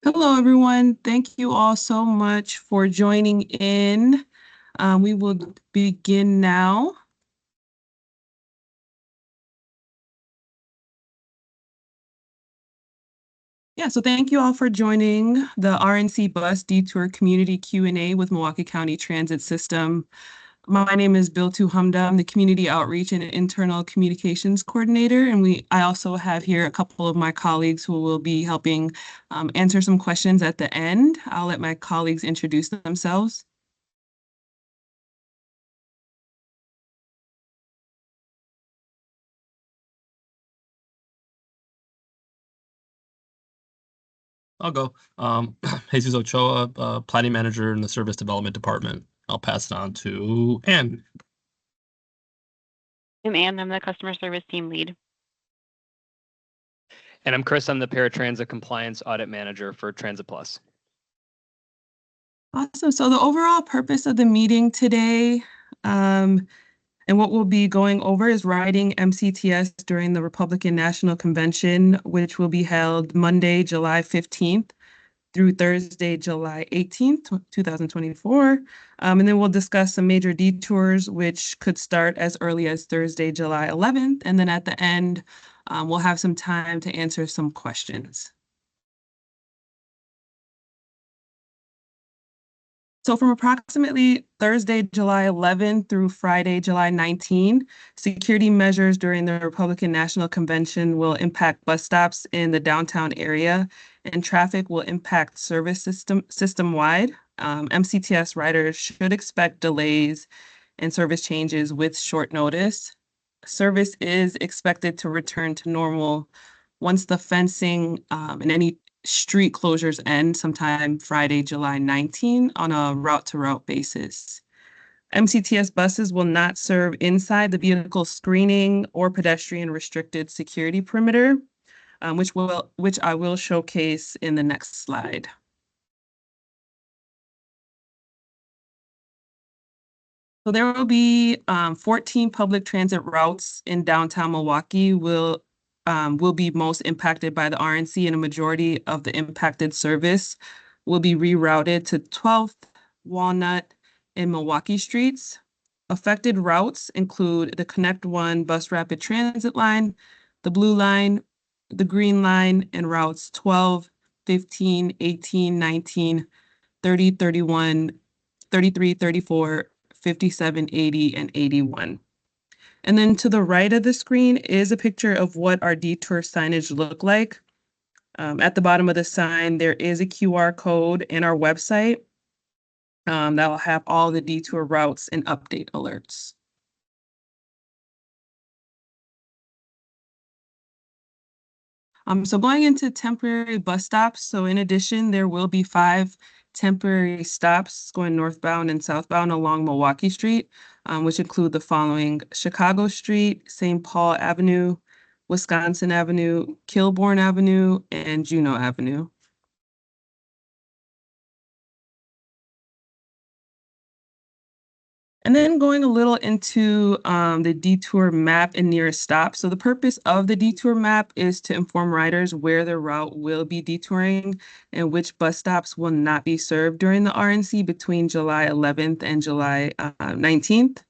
Hello, everyone. Thank you all so much for joining in. We will begin now. Yeah, so thank you all for joining the RNC Bus Detour Community Q&A with Milwaukee County Transit System. My name is Biltu Hamda. I'm the Community Outreach and Internal Communications Coordinator, and I also have here a couple of my colleagues who will be helping answer some questions at the end. I'll let my colleagues introduce themselves. I'll go. Jesus Ochoa, planning manager in the service development department. I'll pass it on to Ann. I'm Ann. I'm the customer service team lead. And I'm Chris. I'm the paratransit compliance audit manager for Transit Plus. Awesome. So the overall purpose of the meeting today, and what we'll be going over is riding MCTS during the Republican National Convention, which will be held Monday, July 15th through Thursday, July 18th, 2024. And then we'll discuss some major detours, which could start as early as Thursday, July 11th. And then at the end, we'll have some time to answer some questions. So from approximately Thursday, July 11 through Friday, July 19, security measures during the Republican National Convention will impact bus stops in the downtown area, and traffic will impact service system-wide. MCTS riders should expect delays and service changes with short notice. Service is expected to return to normal once the fencing and any street closures end sometime Friday, July 19 on a route-to-route basis. MCTS buses will not serve inside the vehicle screening or pedestrian restricted security perimeter, which I will showcase in the next slide. So there will be 14 public transit routes in downtown Milwaukee will be most impacted by the RNC, and a majority of the impacted service will be rerouted to 12th, Walnut, and Milwaukee streets. Affected routes include the Connect One Bus Rapid Transit line, the Blue Line, the Green Line, and routes 12, 15, 18, 19, 30, 31, 33, 34, 57, 80, and 81. And then to the right of the screen is a picture of what our detour signage look like. At the bottom of the sign, there is a QR code in our website that will have all the detour routes and update alerts. So going into temporary bus stops, so in addition, there will be 5 temporary stops going northbound and southbound along Milwaukee Street, which include the following: Chicago Street, St. Paul Avenue, Wisconsin Avenue, Kilbourne Avenue, and Juneau Avenue. And then going a little into the detour map and nearest stop. So the purpose of the detour map is to inform riders where their route will be detouring and which bus stops will not be served during the RNC between July 11th and July 19th.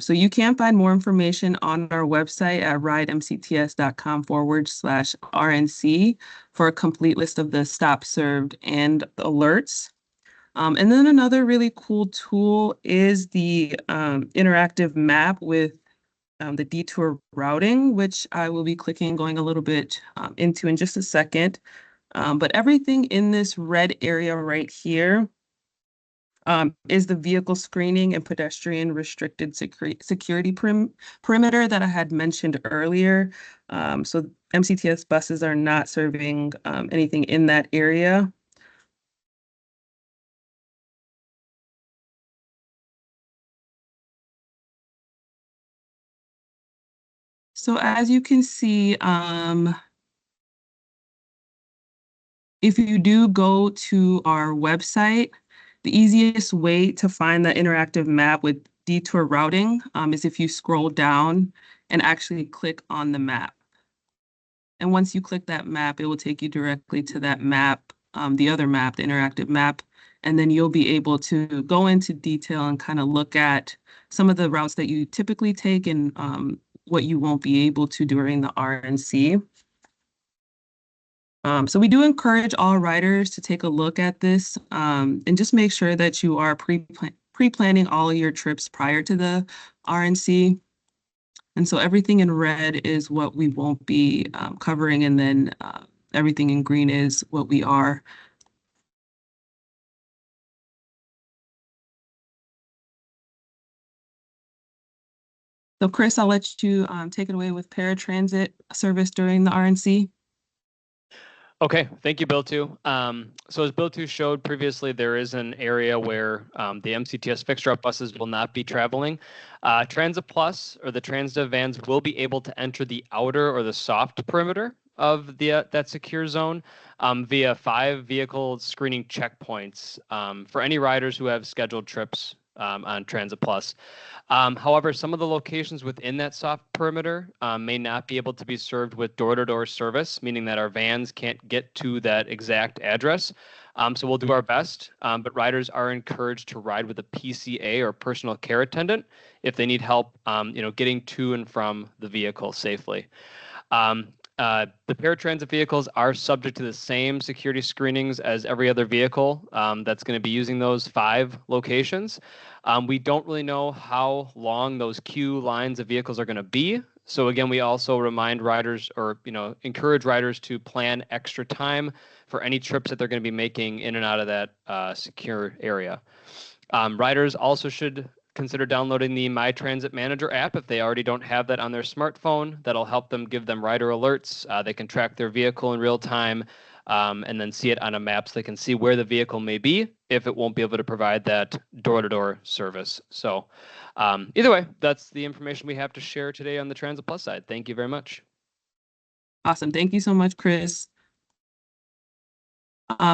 So you can find more information on our website at ridemcts.com/RNC for a complete list of the stops served and alerts. And then another really cool tool is the interactive map with the detour routing, which I will be clicking, going a little bit into in just a second. But everything in this red area right here is the vehicle screening and pedestrian restricted security perimeter that I had mentioned earlier. So MCTS buses are not serving anything in that area. So as you can see, if you do go to our website, the easiest way to find the interactive map with detour routing is if you scroll down and actually click on the map. And once you click that map, it will take you directly to that map the other map, the interactive map, and then you'll be able to go into detail and kind of look at some of the routes that you typically take and what you won't be able to during the RNC. So we do encourage all riders to take a look at this and just make sure that you are pre-planning all your trips prior to the RNC. And so everything in red is what we won't be covering, and then everything in green is what we are. So Chris, I'll let you take it away with paratransit service during the RNC. Okay, thank you, Bill 2. So as Bill 2 showed previously, there is an area where the MCTS fixed route buses will not be traveling. Transit Plus or the Transdev vans will be able to enter the outer or the soft perimeter of the that secure zone via 5 vehicle screening checkpoints for any riders who have scheduled trips on Transit Plus. However, some of the locations within that soft perimeter may not be able to be served with door-to-door service, meaning that our vans can't get to that exact address. So we'll do our best, but riders are encouraged to ride with a PCA or personal care attendant if they need help, getting to and from the vehicle safely. The paratransit vehicles are subject to the same security screenings as every other vehicle that's going to be using those 5 locations. We don't really know how long those queue lines of vehicles are going to be. So again, we also remind riders or encourage riders to plan extra time for any trips that they're going to be making in and out of that secure area. Riders also should consider downloading the My Transit Manager app if they already don't have that on their smartphone. That'll help them give them rider alerts. They can track their vehicle in real time and then see it on a map so they can see where the vehicle may be if it won't be able to provide that door-to-door service. So either way, that's the information we have to share today on the Transit Plus side. Thank you very much. Awesome. Thank you so much, Chris.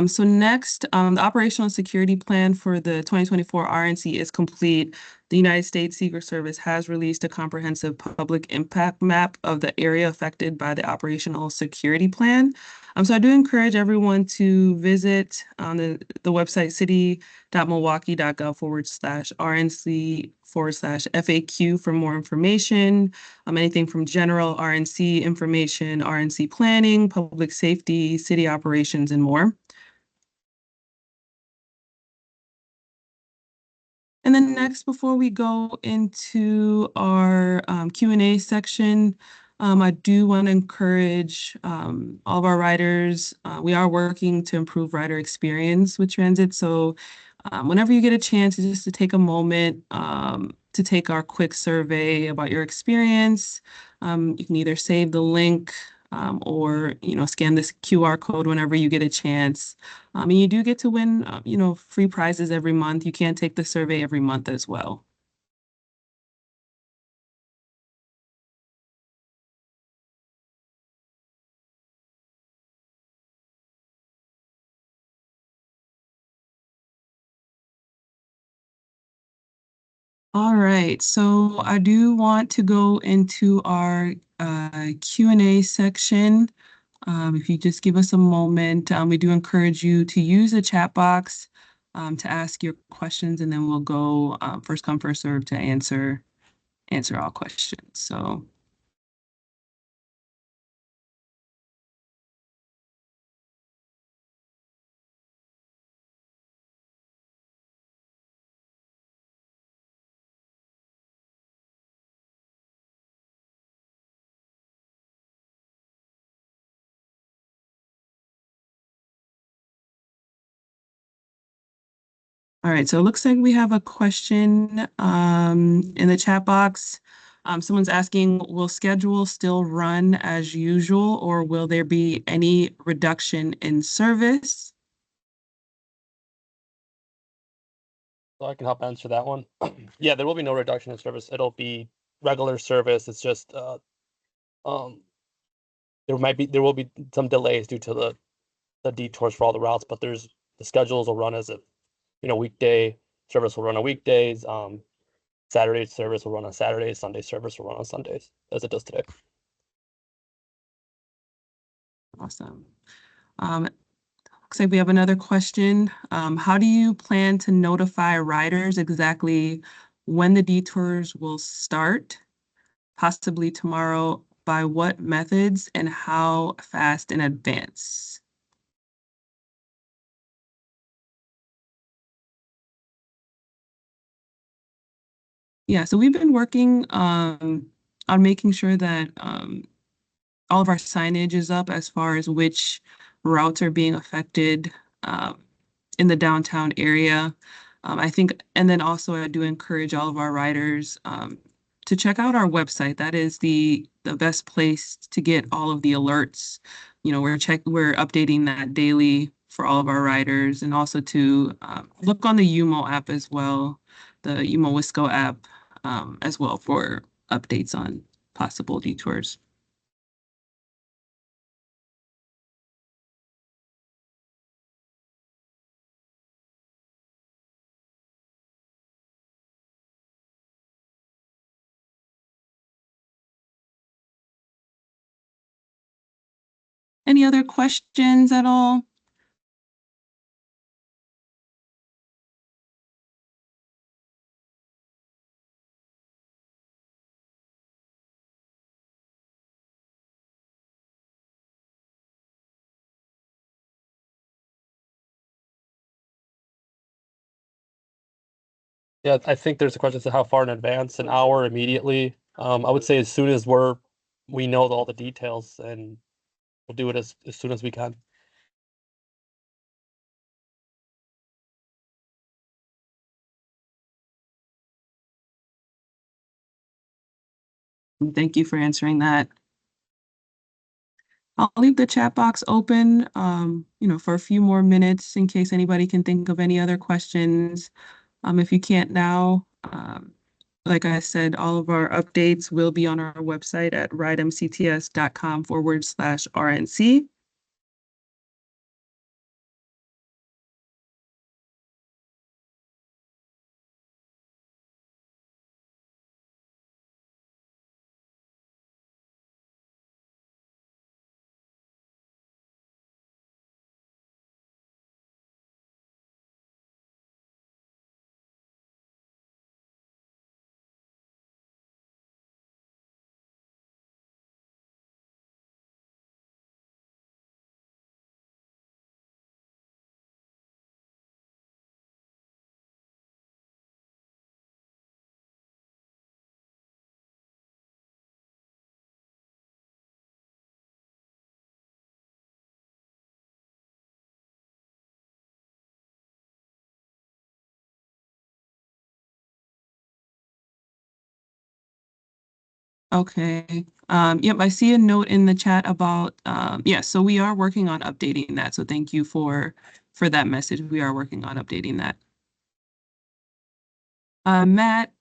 So next, the operational security plan for the 2024 RNC is complete. The United States Secret Service has released a comprehensive public impact map of the area affected by the operational security plan. So I do encourage everyone to visit the website city.milwaukee.gov/RNC/FAQ for more information. Anything from general RNC information, RNC planning, public safety, city operations, and more. And then next, before we go into our Q&A section, I do want to encourage all of our riders. We are working to improve rider experience with transit. So whenever you get a chance, just to take a moment to take our quick survey about your experience. You can either save the link or scan this QR code whenever you get a chance. And you do get to win free prizes every month. You can take the survey every month as well. All right, so I do want to go into our Q&A section. If you just give us a moment, we do encourage you to use the chat box to ask your questions, and then we'll go first come, first serve to answer all questions. So. All right, so it looks like we have a question in the chat box. Someone's asking, will schedule still run as usual, or will there be any reduction in service? So I can help answer that one. Yeah, there will be no reduction in service. It'll be regular service. It's just there will be some delays due to the detours for all the routes, but the schedules will run as if weekday service will run on weekdays. Saturday service will run on Saturdays. Sunday service will run on Sundays, as it does today. Awesome. Looks like we have another question. How do you plan to notify riders exactly when the detours will start? Possibly tomorrow, by what methods and how fast in advance? Yeah, so we've been working on making sure that all of our signage is up as far as which routes are being affected um, in the downtown area. I think, and then also I do encourage all of our riders to check out our website. That is the best place to get all of the alerts. You know, we're updating that daily for all of our riders, and also to look on the UMO app as well, the UMO Wisco app as well for updates on possible detours. Any other questions at all? Yeah, I think there's a question as to how far in advance, an hour immediately. I would say as soon as we know all the details, and we'll do it as soon as we can. Thank you for answering that. I'll leave the chat box open, for a few more minutes in case anybody can think of any other questions. If you can't now, like I said, all of our updates will be on our website at ridemcts.com/RNC. Okay. Yep, I see a note in the chat about yeah, so we are working on updating that. So thank you for that message. We are working on updating that. Matt,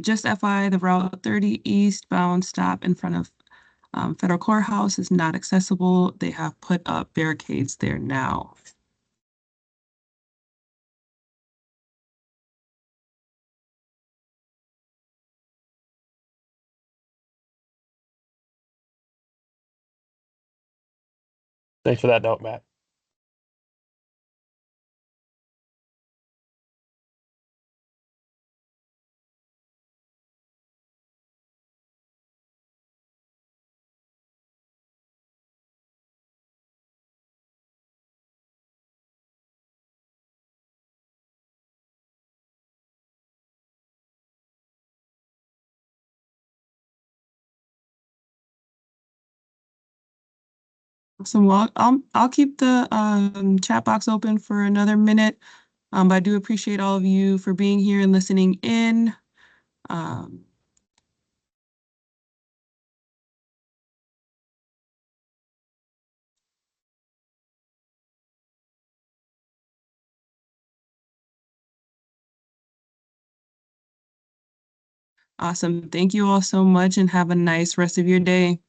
just FYI, the Route 30 eastbound stop in front of Federal Courthouse is not accessible. They have put up barricades there now. Thanks for that note, Matt. So I'll keep the chat box open for another minute. But I do appreciate all of you for being here and listening in. Um, awesome. Thank you all so much and have a nice rest of your day.